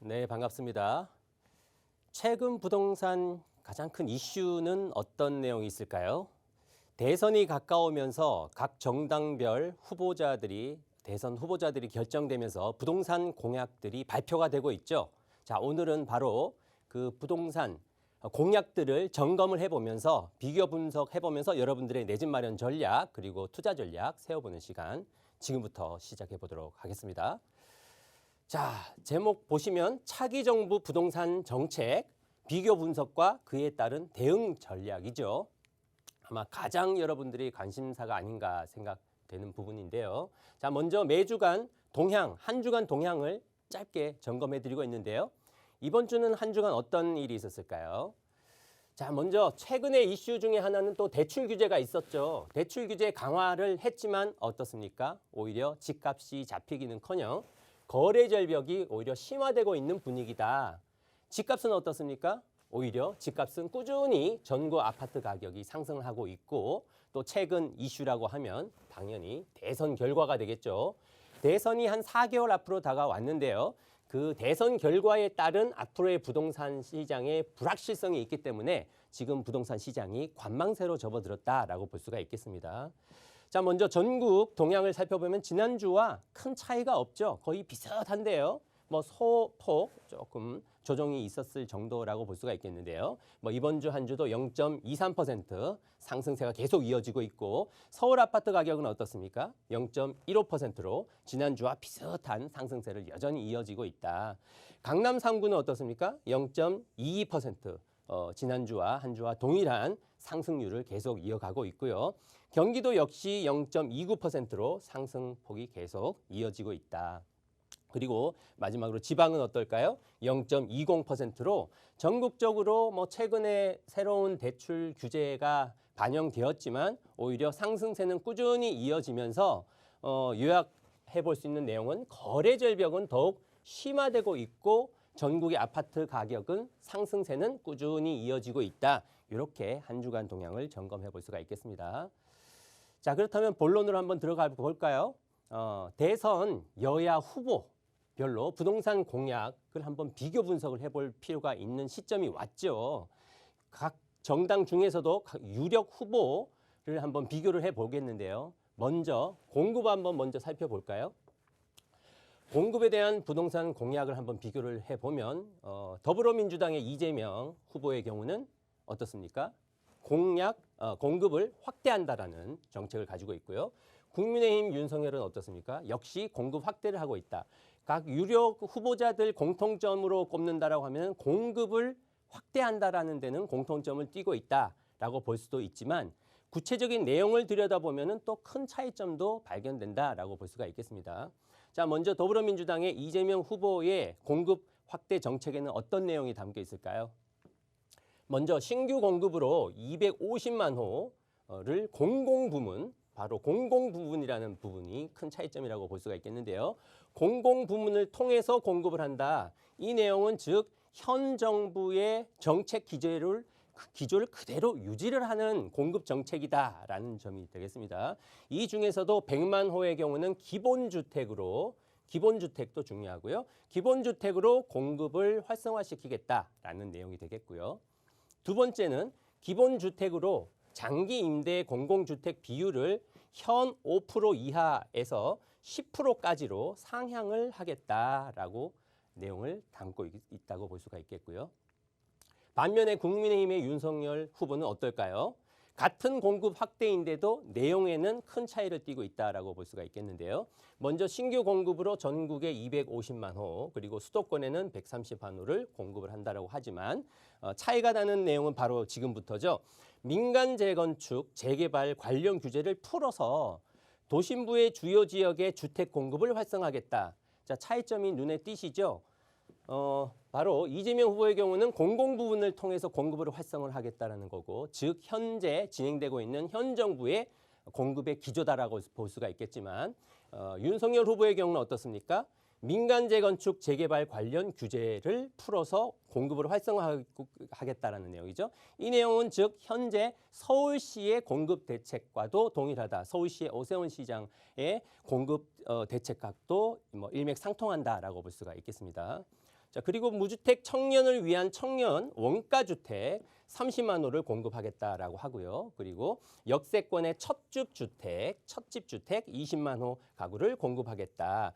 네, 반갑습니다. 최근 부동산 가장 큰 이슈는 어떤 내용이 있을까요? 대선이 가까우면서 각 정당별 후보자들이 대선 후보자들이 결정되면서 부동산 공약들이 발표가 되고 있죠. 자, 오늘은 바로 그 부동산 공약들을 점검을 해보면서 비교 분석해보면서 여러분들의 내 집 마련 전략 그리고 투자 전략 세워보는 시간 지금부터 시작해 보도록 하겠습니다. 자, 제목 보시면 차기 정부 부동산 정책 비교 분석과 그에 따른 대응 전략이죠. 아마 가장 여러분들이 관심사가 아닌가 생각되는 부분인데요. 자, 먼저 매주간 동향, 한 주간 동향을 짧게 점검해 드리고 있는데요. 이번 주는 한 주간 어떤 일이 있었을까요? 자, 먼저 최근의 이슈 중에 하나는 또 대출 규제가 있었죠. 대출 규제 강화를 했지만 어떻습니까? 오히려 집값이 잡히기는커녕 거래 절벽이 오히려 심화되고 있는 분위기다. 집값은 어떻습니까? 오히려 집값은 꾸준히 전국 아파트 가격이 상승하고 있고 또 최근 이슈라고 하면 당연히 대선 결과가 되겠죠. 대선이 한 4개월 앞으로 다가왔는데요. 그 대선 결과에 따른 앞으로의 부동산 시장의 불확실성이 있기 때문에 지금 부동산 시장이 관망세로 접어들었다라고 볼 수가 있겠습니다. 자, 먼저 전국 동향을 살펴보면 지난주와 큰 차이가 없죠. 거의 비슷한데요. 뭐 소폭 조금 조정이 있었을 정도라고 볼 수가 있겠는데요. 뭐 이번 주 한 주도 0.23% 상승세가 계속 이어지고 있고 서울 아파트 가격은 어떻습니까? 0.15%로 지난주와 비슷한 상승세를 여전히 이어지고 있다. 강남 3구는 어떻습니까? 0.22%. 지난주와 한 주와 동일한 상승률을 계속 이어가고 있고요. 경기도 역시 0.29%로 상승폭이 계속 이어지고 있다. 그리고 마지막으로 지방은 어떨까요? 0.20%로 전국적으로 뭐 최근에 새로운 대출 규제가 반영되었지만 오히려 상승세는 꾸준히 이어지면서 요약해 볼 수 있는 내용은 거래 절벽은 더욱 심화되고 있고 전국의 아파트 가격은 상승세는 꾸준히 이어지고 있다. 이렇게 한 주간 동향을 점검해 볼 수가 있겠습니다. 자, 그렇다면 본론으로 한번 들어가 볼까요? 대선 여야 후보별로 부동산 공약을 한번 비교 분석을 해볼 필요가 있는 시점이 왔죠. 각 정당 중에서도 각 유력 후보를 한번 비교를 해보겠는데요. 먼저 공급 한번 먼저 살펴볼까요? 공급에 대한 부동산 공약을 한번 비교를 해보면 더불어민주당의 이재명 후보의 경우는 어떻습니까? 공급을 확대한다라는 정책을 가지고 있고요. 국민의힘 윤석열은 어떻습니까? 역시 공급 확대를 하고 있다. 각 유력 후보자들 공통점으로 꼽는다라고 하면 공급을 확대한다라는 데는 공통점을 띠고 있다라고 볼 수도 있지만 구체적인 내용을 들여다보면 또 큰 차이점도 발견된다라고 볼 수가 있겠습니다. 자, 먼저 더불어민주당의 이재명 후보의 공급 확대 정책에는 어떤 내용이 담겨 있을까요? 먼저 신규 공급으로 250만 호를 공공부문, 바로 공공부문이라는 부분이 큰 차이점이라고 볼 수가 있겠는데요. 공공부문을 통해서 공급을 한다. 이 내용은 즉 현 정부의 정책 기조를 그대로 유지를 하는 공급 정책이다라는 점이 되겠습니다. 이 중에서도 100만 호의 경우는 기본주택도 중요하고요. 기본주택으로 공급을 활성화시키겠다라는 내용이 되겠고요. 두 번째는 기본주택으로 장기 임대 공공주택 비율을 현 5% 이하에서 10%까지로 상향을 하겠다라고 내용을 담고 있다고 볼 수가 있겠고요. 반면에 국민의힘의 윤석열 후보는 어떨까요? 같은 공급 확대인데도 내용에는 큰 차이를 띠고 있다라고 볼 수가 있겠는데요. 먼저 신규 공급으로 전국에 250만 호 그리고 수도권에는 130만 호를 공급을 한다라고 하지만 차이가 나는 내용은 바로 지금부터죠. 민간 재건축, 재개발 관련 규제를 풀어서 도심부의 주요 지역의 주택 공급을 활성화하겠다. 자, 차이점이 눈에 띄시죠? 바로 이재명 후보의 경우는 공공 부분을 통해서 공급을 활성화를 하겠다는 거고, 즉 현재 진행되고 있는 현 정부의 공급의 기조다라고 볼 수가 있겠지만 윤석열 후보의 경우는 어떻습니까? 민간 재건축 재개발 관련 규제를 풀어서 공급을 활성화하겠다라는 내용이죠. 이 내용은 즉 현재 서울시의 공급 대책과도 동일하다. 서울시의 오세훈 시장의 공급 대책과도 일맥상통한다라고 볼 수가 있겠습니다. 자, 그리고 무주택 청년을 위한 청년 원가주택 30만 호를 공급하겠다라고 하고요. 그리고 역세권의 첫집 주택 20만 호 가구를 공급하겠다.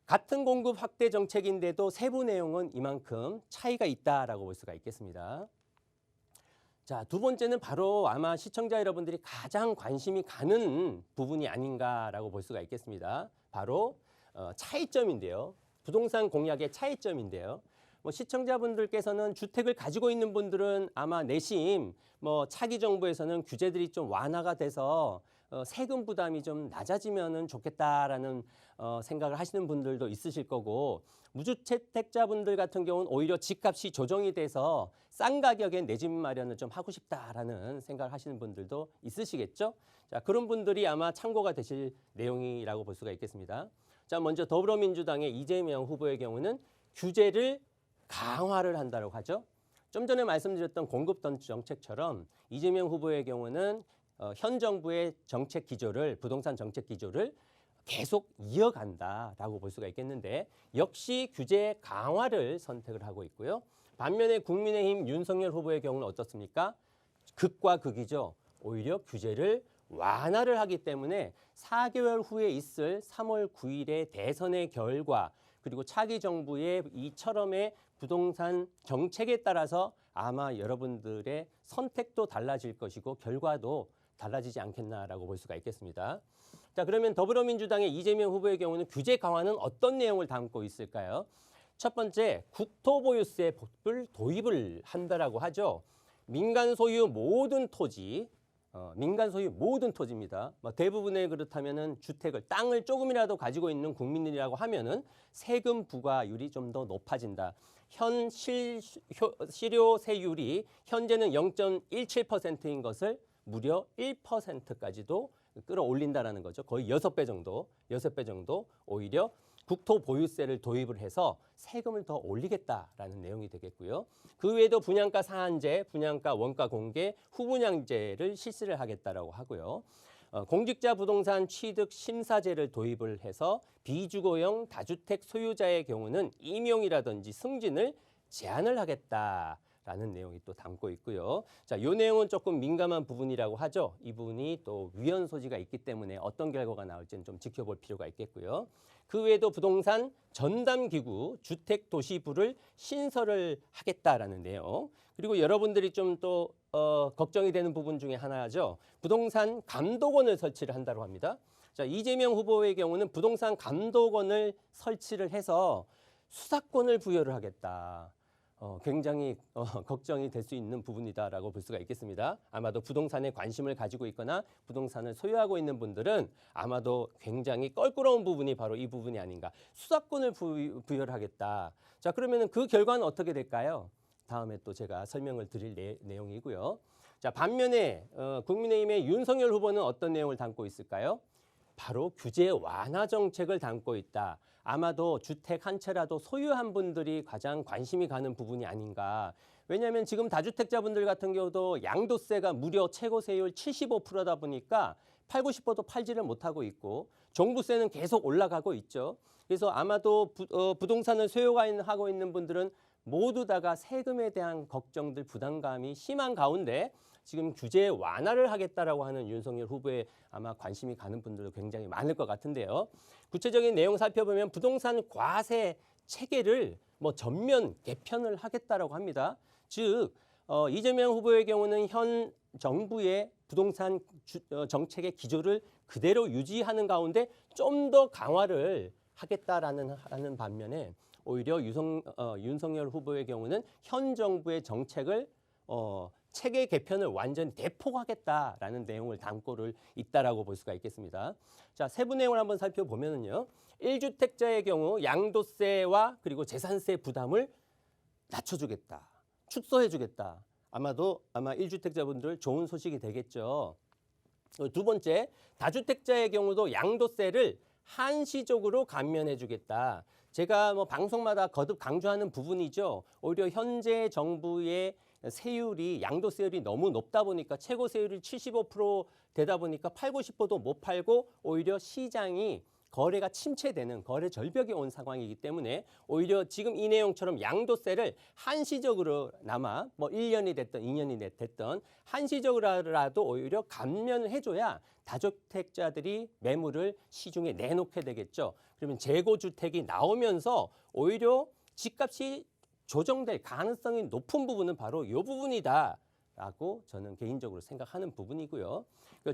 같은 공급 확대 정책인데도 세부 내용은 이만큼 차이가 있다라고 볼 수가 있겠습니다. 자, 두 번째는 바로 아마 시청자 여러분들이 가장 관심이 가는 부분이 아닌가라고 볼 수가 있겠습니다. 바로 차이점인데요. 부동산 공약의 차이점인데요. 뭐 시청자분들께서는 주택을 가지고 있는 분들은 아마 내심 뭐 차기 정부에서는 규제들이 좀 완화가 돼서 세금 부담이 좀 낮아지면은 좋겠다라는 생각을 하시는 분들도 있으실 거고, 무주택자분들 같은 경우는 오히려 집값이 조정이 돼서 싼 가격에 내 집 마련을 좀 하고 싶다라는 생각을 하시는 분들도 있으시겠죠. 자, 그런 분들이 아마 참고가 되실 내용이라고 볼 수가 있겠습니다. 자, 먼저 더불어민주당의 이재명 후보의 경우는 규제를 강화를 한다고 하죠. 좀 전에 말씀드렸던 공급던 정책처럼 이재명 후보의 경우는 현 정부의 정책 기조를, 부동산 정책 기조를 계속 이어간다라고 볼 수가 있겠는데, 역시 규제 강화를 선택을 하고 있고요. 반면에 국민의힘 윤석열 후보의 경우는 어떻습니까? 극과 극이죠. 오히려 규제를 완화를 하기 때문에 4개월 후에 있을 3월 9일의 대선의 결과, 그리고 차기 정부의 이처럼의 부동산 정책에 따라서 아마 여러분들의 선택도 달라질 것이고 결과도 달라지지 않겠나라고 볼 수가 있겠습니다. 자, 그러면 더불어민주당의 이재명 후보의 경우는 규제 강화는 어떤 내용을 담고 있을까요? 첫 번째, 국토보유세 법을 도입을 한다라고 하죠. 민간 소유 모든 토지, 민간 소유 모든 토지입니다. 대부분의 그렇다면은 주택을, 땅을 조금이라도 가지고 있는 국민이라고 하면은 세금 부과율이 좀 더 높아진다. 현 실효세율이 현재는 0.17%인 것을 무려 1%까지도 끌어올린다라는 거죠. 거의 6배 정도 오히려 국토보유세를 도입을 해서 세금을 더 올리겠다라는 내용이 되겠고요. 그 외에도 분양가 상한제, 분양가 원가 공개, 후분양제를 실시를 하겠다라고 하고요. 공직자 부동산 취득 심사제를 도입을 해서 비주거형 다주택 소유자의 경우는 임용이라든지 승진을 제한을 하겠다라는 내용이 또 담고 있고요. 자, 이 내용은 조금 민감한 부분이라고 하죠. 이 부분이 또 위헌 소지가 있기 때문에 어떤 결과가 나올지는 좀 지켜볼 필요가 있겠고요. 그 외에도 부동산 전담기구 주택도시부를 신설을 하겠다라는 내용. 그리고 여러분들이 좀 또 걱정이 되는 부분 중에 하나죠. 부동산 감독원을 설치를 한다고 합니다. 자, 이재명 후보의 경우는 부동산 감독원을 설치를 해서 수사권을 부여를 하겠다. 굉장히 걱정이 될 수 있는 부분이다라고 볼 수가 있겠습니다. 아마도 부동산에 관심을 가지고 있거나 부동산을 소유하고 있는 분들은 아마도 굉장히 껄끄러운 부분이 바로 이 부분이 아닌가. 수사권을 부여를 하겠다. 자, 그러면은 그 결과는 어떻게 될까요? 다음에 또 제가 설명을 드릴 내용이고요. 자, 반면에 국민의힘의 윤석열 후보는 어떤 내용을 담고 있을까요? 바로 규제 완화 정책을 담고 있다. 아마도 주택 한 채라도 소유한 분들이 가장 관심이 가는 부분이 아닌가. 왜냐하면 지금 다주택자분들 같은 경우도 양도세가 무려 최고 세율 75%다 보니까 팔고 싶어도 팔지를 못하고 있고, 종부세는 계속 올라가고 있죠. 그래서 아마도 부동산을 소유하고 있는 분들은 모두 다가 세금에 대한 걱정들, 부담감이 심한 가운데 지금 규제 완화를 하겠다라고 하는 윤석열 후보에 아마 관심이 가는 분들도 굉장히 많을 것 같은데요. 구체적인 내용 살펴보면 부동산 과세 체계를 전면 개편을 하겠다라고 합니다. 즉 이재명 후보의 경우는 현 정부의 부동산 정책의 기조를 그대로 유지하는 가운데 좀 더 강화를 하겠다라는 반면에 오히려 윤석열 후보의 경우는 현 정부의 정책을 체계 개편을 완전히 대폭하겠다라는 내용을 담고를 있다라고 볼 수가 있겠습니다. 자, 세부 내용을 한번 살펴보면요. 1주택자의 경우 양도세와 그리고 재산세 부담을 낮춰주겠다. 축소해주겠다. 아마 1주택자분들 좋은 소식이 되겠죠. 두 번째, 다주택자의 경우도 양도세를 한시적으로 감면해주겠다. 제가 방송마다 거듭 강조하는 부분이죠. 오히려 현재 정부의 세율이, 양도세율이 너무 높다 보니까 최고 세율이 75% 되다 보니까 팔고 싶어도 못 팔고 오히려 시장이 거래가 침체되는 거래 절벽에 온 상황이기 때문에 오히려 지금 이 내용처럼 양도세를 한시적으로나마 뭐 1년이 됐든 2년이 됐든 한시적으로라도 오히려 감면을 해줘야 다주택자들이 매물을 시중에 내놓게 되겠죠. 그러면 재고주택이 나오면서 오히려 집값이 조정될 가능성이 높은 부분은 바로 이 부분이다라고 저는 개인적으로 생각하는 부분이고요.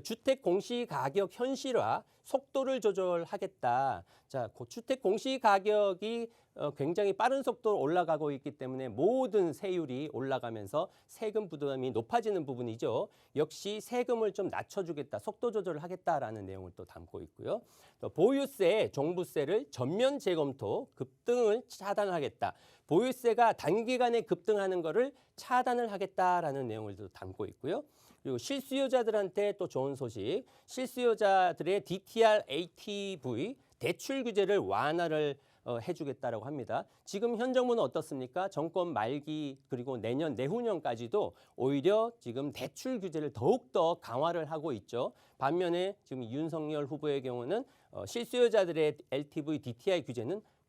주택 공시가격 현실화 속도를 조절하겠다. 자, 주택 공시가격이 굉장히 빠른 속도로 올라가고 있기 때문에 모든 세율이 올라가면서 세금 부담이 높아지는 부분이죠. 역시 세금을 좀 낮춰주겠다, 속도 조절을 하겠다라는 내용을 또 담고 있고요. 또 보유세, 종부세를 전면 재검토, 급등을 차단하겠다. 보유세가 단기간에 급등하는 것을 차단을 하겠다라는 내용을 또 담고 있고요. 그리고 실수요자들한테 또 좋은 소식, 실수요자들의 DTR ATV 대출 규제를 완화를 해주겠다라고 합니다. 지금 현 정부는 어떻습니까? 정권 말기 그리고 내년, 내후년까지도 오히려 지금 대출 규제를 더욱더 강화를 하고 있죠. 반면에 지금 윤석열 후보의 경우는 실수요자들의 LTV, DTI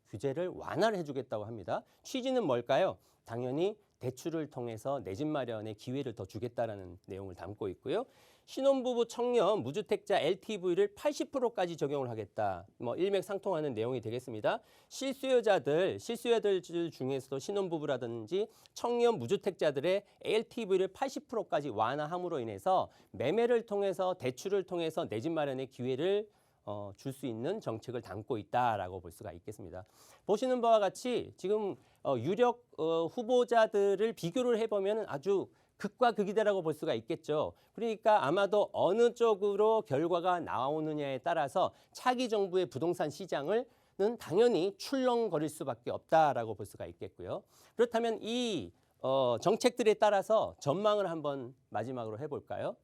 규제를 완화를 해주겠다고 합니다. 취지는 뭘까요? 당연히 대출을 통해서 내 집 마련의 기회를 더 주겠다라는 내용을 담고 있고요. 신혼부부 청년 무주택자 LTV를 80%까지 적용을 하겠다. 뭐 일맥상통하는 내용이 되겠습니다. 실수요자들 중에서도 신혼부부라든지 청년 무주택자들의 LTV를 80%까지 완화함으로 인해서 매매를 통해서 대출을 통해서 내 집 마련의 기회를 줄 수 있는 정책을 담고 있다라고 볼 수가 있겠습니다. 보시는 바와 같이 지금 유력 후보자들을 비교를 해보면 아주 극과 극이다라고 볼 수가 있겠죠. 그러니까 아마도 어느 쪽으로 결과가 나오느냐에 따라서 차기 정부의 부동산 시장은 당연히 출렁거릴 수밖에 없다라고 볼 수가 있겠고요. 그렇다면 이 정책들에 따라서 전망을 한번 마지막으로 해볼까요?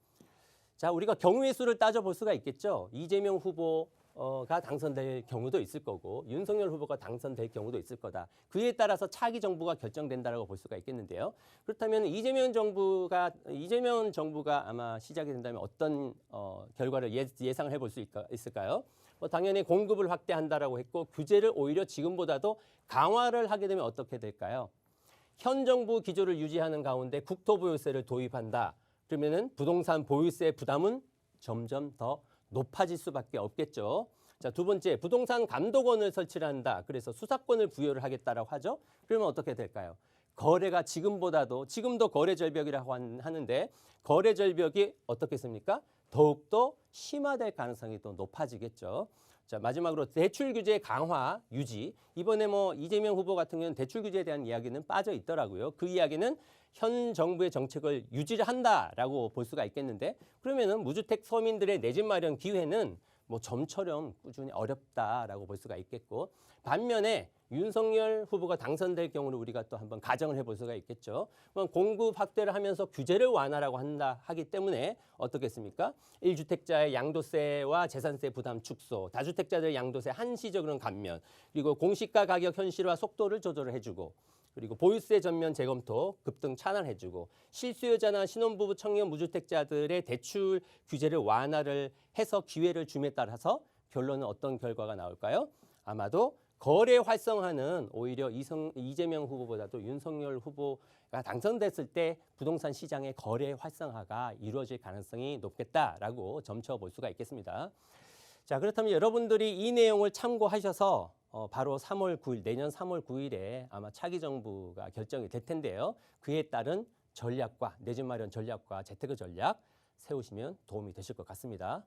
자, 우리가 경우의 수를 따져볼 수가 있겠죠. 이재명 후보가 당선될 경우도 있을 거고 윤석열 후보가 당선될 경우도 있을 거다. 그에 따라서 차기 정부가 결정된다라고 볼 수가 있겠는데요. 그렇다면 이재명 정부가 아마 시작이 된다면 어떤 결과를 예상을 해볼 수 있을까요? 당연히 공급을 확대한다라고 했고 규제를 오히려 지금보다도 강화를 하게 되면 어떻게 될까요? 현 정부 기조를 유지하는 가운데 국토보유세를 도입한다. 그러면은 부동산 보유세 부담은 점점 더 높아질 수밖에 없겠죠. 자, 두 번째, 부동산 감독원을 설치를 한다. 그래서 수사권을 부여를 하겠다라고 하죠. 그러면 어떻게 될까요? 거래가 지금도 거래 절벽이라고 하는데 거래 절벽이 어떻겠습니까? 더욱더 심화될 가능성이 또 높아지겠죠. 자, 마지막으로 대출 규제 강화 유지. 이번에 이재명 후보 같은 경우는 대출 규제에 대한 이야기는 빠져 있더라고요. 그 이야기는 현 정부의 정책을 유지를 한다라고 볼 수가 있겠는데 그러면은 무주택 서민들의 내 집 마련 기회는 점처럼 꾸준히 어렵다라고 볼 수가 있겠고 반면에 윤석열 후보가 당선될 경우를 우리가 또 한번 가정을 해볼 수가 있겠죠. 공급 확대를 하면서 규제를 완화라고 하기 때문에 어떻겠습니까? 1주택자의 양도세와 재산세 부담 축소, 다주택자들의 양도세 한시적으로는 감면, 그리고 공시가 가격 현실화 속도를 조절을 해주고 그리고 보유세 전면 재검토, 급등 차단해주고 실수요자나 신혼부부 청년 무주택자들의 대출 규제를 완화를 해서 기회를 줌에 따라서 결론은 어떤 결과가 나올까요? 아마도 거래 활성화는 오히려 이재명 후보보다도 윤석열 후보가 당선됐을 때 부동산 시장의 거래 활성화가 이루어질 가능성이 높겠다라고 점쳐 볼 수가 있겠습니다. 자, 그렇다면 여러분들이 이 내용을 참고하셔서 바로 3월 9일, 내년 3월 9일에 아마 차기 정부가 결정이 될 텐데요. 그에 따른 전략과 내 집 마련 전략과 재테크 전략 세우시면 도움이 되실 것 같습니다.